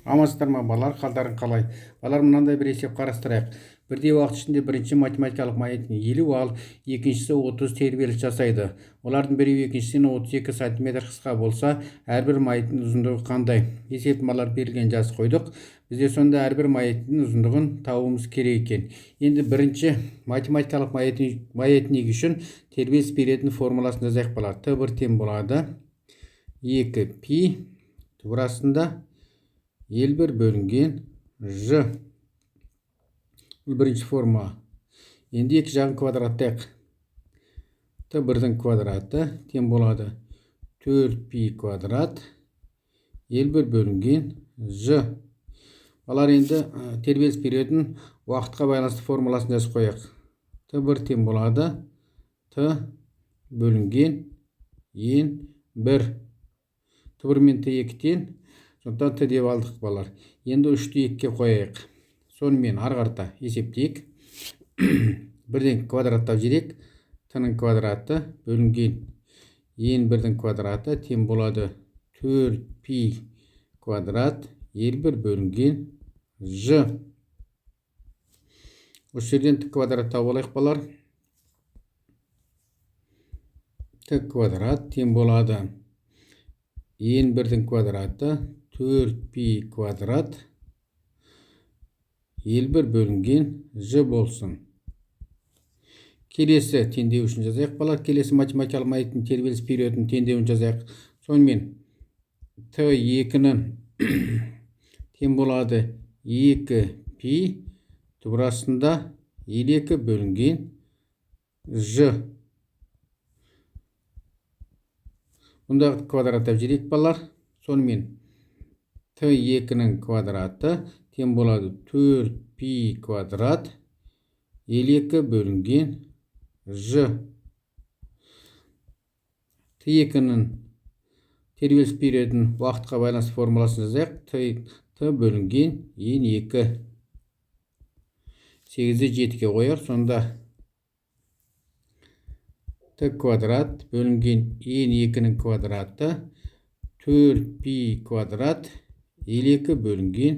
Амансыздар ма балалар, қалдарың қалай? Балалар, мынандай бір есеп қарастырайық. Бірдей уақыт ішінде бірінші математикалық маятник 50 ал екіншісі 30 тербеліс жасайды. Олардың біреуі екіншісінен 32 сантиметр қысқа болса, әрбір маятниктің ұзындығы қандай? Есептің балалар берілген жазып қойдық. Бізде сонда әрбір маятниктің ұзындығын табуымыз керек екен. Енді бірінші математикалық маятник үшін тербеліс беретін формуласын жазайық балалар. Т1 тең болады 2π турасында L1 бөлінген Ж. Бұл бірінші формула. Енді екі жағын квадраттайық. Т1-дің квадраты тең болады 4π квадрат L1 бөлінген Ж. Балар, енді тербеліс беретін уақытқа байланысты формуласын жазып қояйық. Т1 тең болады Т бөлінген N1. Т1 мен Т2 тең, сондықтан Т деп алдық балар. Енді 3-ті 2-ке қояйық. Сонымен ары қарата есептейік. Бірден квадраттап жіберейік. Т-ның квадраты бөлінген N1-дің квадраты тең болады 4π квадрат L1 бөлінген Ж. Осы жерден Т квадрат тауып алайық балар. Т квадрат тең болады N1-дің квадраты 4π квадрат L1 бөлінген Ж болсын. Келесі теңдеу үшін жазайық балар. Келесі математикалық маятниктің тербеліс беретін теңдеуін жазайық. Сонымен Т2-ның тең болады 2π турасында L2 бөлінген Ж. Бұндағы квадраттап жіберейік балар. Сонымен Т2-ның квадраты тең болады 4π квадрат L2 бөлінген Ж. Т2-ның тербеліс беретін уақытқа байланысты формуласын жазайық. Т бөлінген N2. 8-ді 7-ке қояр. Сонда Т квадрат бөлінген N2-ның квадраты 4π квадрат L2 бөлінген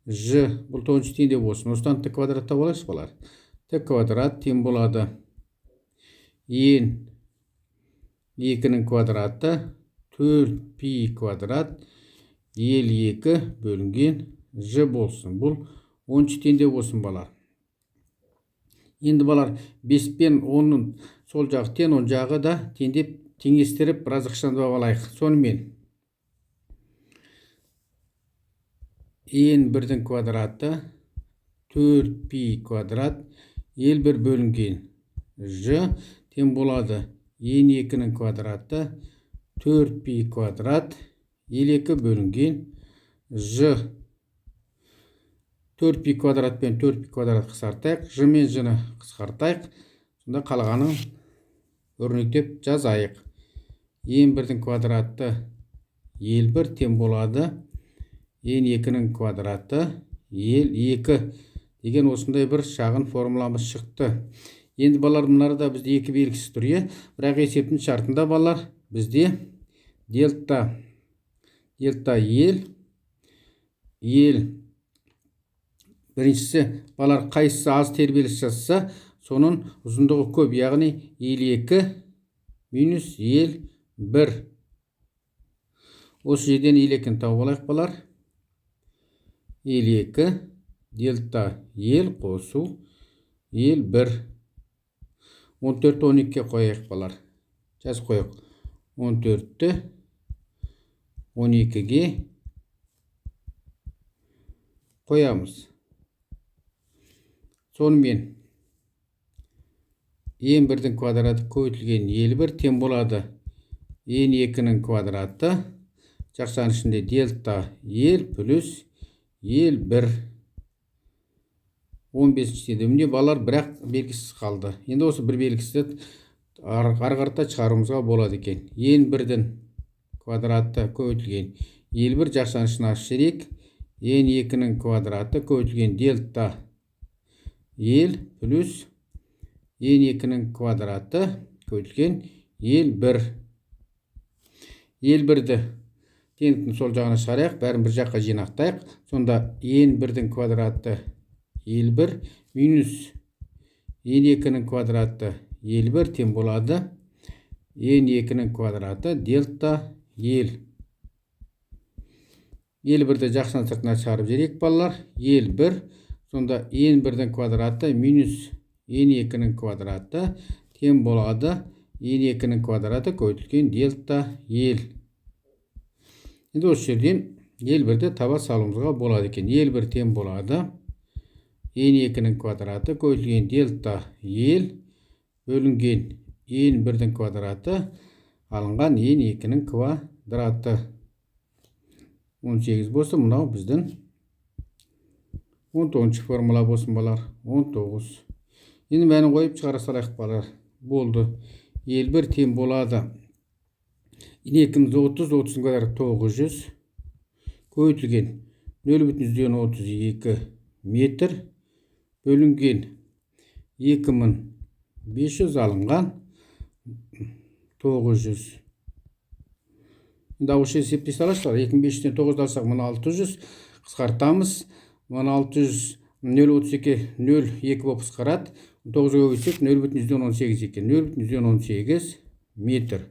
Ж. Бұл 9 теңдеу болсын. Осыдан Т квадрат тауып алайық балар. Т квадрат тең болады N2-ның квадраты 4π квадрат L2 бөлінген Ж болсын. Бұл 10 теңдеу болсын балар. Енді балар 5 пен 10-ның сол жағы тең, оң жағы да теңдеп теңестіріп біраз ықшамдап алайық. Сонымен N1-дің квадраты 4π квадрат L1 бөлінген Ж тең болады N2-ның квадраты 4π квадрат L2 бөлінген Ж. 4π квадрат пен 4π квадрат қысқартайық. Ж мен Ж-ны қысқартайық. Сонда қалғанын өрнектеп жазайық. N1-дің квадраты L1 тең болады N2-ның квадраты L2 деген осындай бір шағын формуламыз шықты. Енді балар, мынарда бізде екі белгісі тұр, бірақ есептің шартында балар бізде дельта L біріншісі балар қайсысы аз тербеліс жасаса, соның ұзындығы көп, яғни L2 минус L1. Осы жерден L2-ні тауып алайық балар. L2 дельта L қосу L1. 14-ті 12-ке қояйық балар. Жазып қояйық. 14-ті 12-ге қоямыз. Сонымен N1-дің квадраты көбейтілген L1 тең болады N2-ның квадраты жақшаның ішінде дельта L плюс L1. 15-ші теңдеуінде балар бірақ белгісіз қалды. Енді осы бір белгісізді ары қарата шығаруымызға болады екен. N1-дің квадраты көбейтілген L1 жақшаның ішін ашып жіберейік. N2-ның квадраты көбейтілген дельта L плюс N2-ның квадраты көбейтілген L1. L1-ді теңдіктің сол жағына шығарайық, бәрін бір жаққа жинақтайық. Сонда n1-дің квадраты l1 минус n2-нің квадраты l1 тең болады n2-нің квадраты дельта l. l1-ді жақсынан сыртына шығарып жіберейік балалар. l1 сонда n1-дің квадраты минус n2-нің квадраты тең болады n2-нің квадраты көбейтілген дельта l. Енді осы жерден l1-ді таба салуымызға болады екен. l1 тең болады n2-нің квадраты көбейтілген дельта l бөлінген n1-дің квадраты алынған n2-нің квадраты. 18 болсын, мынау біздің 19 формула болсын балар. 19. Енді мәнін қойып шығара салайық балар. Болды. l1 тең болады. n2-міз 30, 30-ның квадраты 900 көбейтілген 0,32 метр бөлінген 2500 алынған 900. Енді ауызша есептей салайықшылар. 2500-ден 9-ды алсақ, мұны 600 қысқартамыз. Мұны 600 0,32 0,2 болып қысқарады. 9-ға көбейтсек 0,18 екен. 0,18 метр.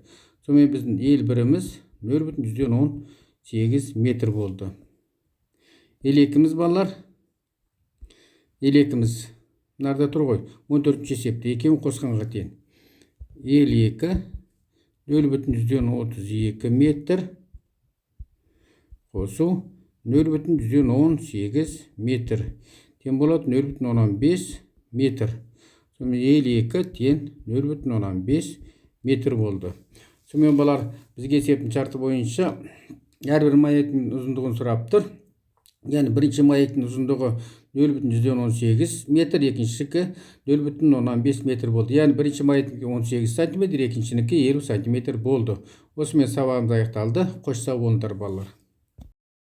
Сонымен біздің l1-іміз 0,18 метр болды. l2-міз балалар. l2-міз мынарда тұр ғой. 14-ші есепте екеуін қосқанға тең. l2 0,32 метр қосу 0,18 метр тең болады 0,15 метр. Сонымен l2 тең 0,15 метр болды. Сонымен балар, бізге есептің шарты бойынша әрбір маятың ұзындығын сұрап тұр. Яғни бірінші маятың ұзындығы 0,18 метр, екіншісікі 0,15 метр болды. Яғни бірінші маятың 18 сантиметр, екіншінікі 50 сантиметр болды. Осымен сабағымыз аяқталды. Қош сау болыңдар балалар.